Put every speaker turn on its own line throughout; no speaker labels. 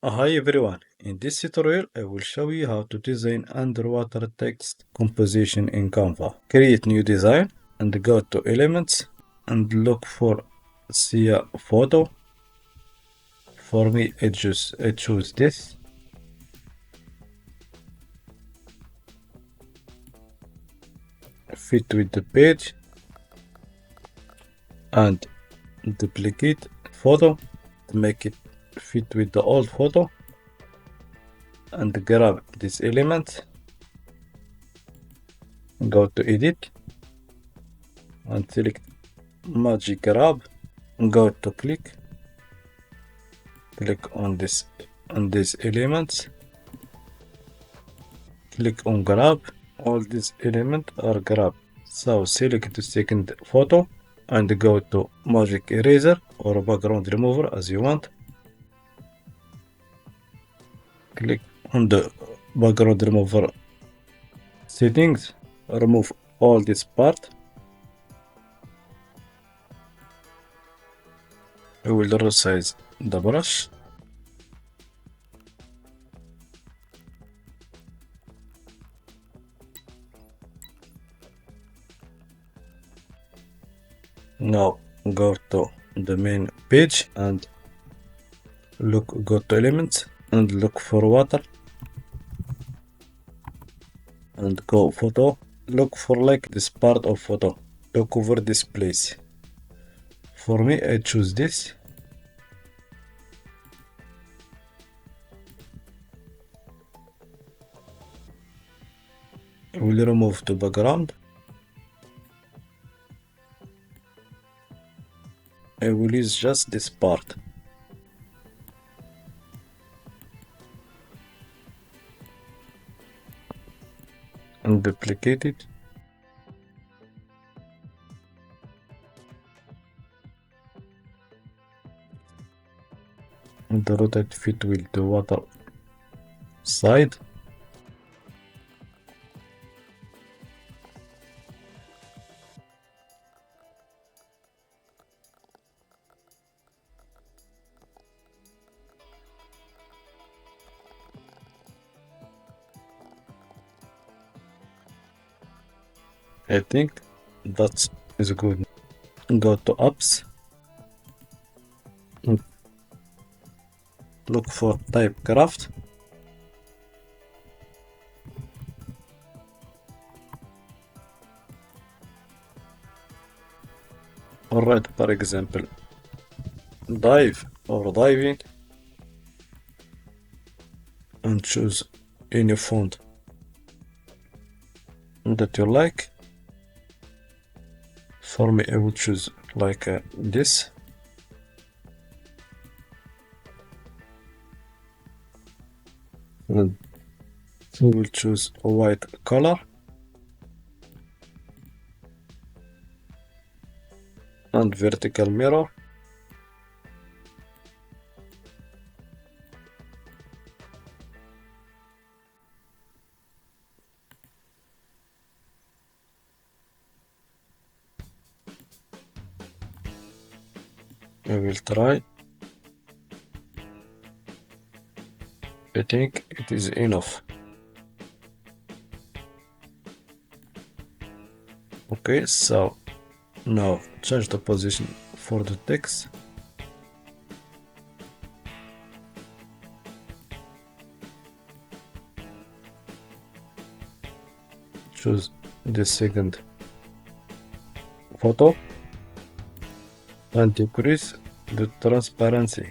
Hi everyone, in this tutorial I will show you how to design underwater text composition in Canva. Create new design and go to elements and look for see a photo. For me I choose this. Fit with the page and duplicate photo to make it fit with the old photo and grab this element. Go to edit and select magic grab. Go to click on these elements. Click on grab. All these elements are grabbed. So select the second photo and go to magic eraser or background remover as you want. Click on the background remover settings. Remove all this part. I will resize the brush. Now go to the main page and go to elements and look for water and go photo. Look for like this part of photo. Look over this place. For me I choose this. I will remove the background. I will use just this part. And duplicate it. And the rotate fit with the water side. I think that is good. Go to apps. Look for Typography. Alright, for example, dive or diving and choose any font that you like. For me, I will choose like this. And we will choose a white color and vertical mirror. I will try. I think it is enough. Okay, so now change the position for the text. Choose the second photo and decrease the transparency.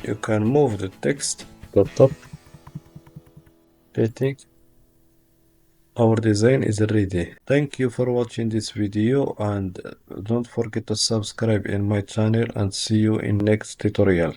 You can move the text to the top. I think our design is ready. Thank you for watching this video and don't forget to subscribe in my channel and see you in next tutorial.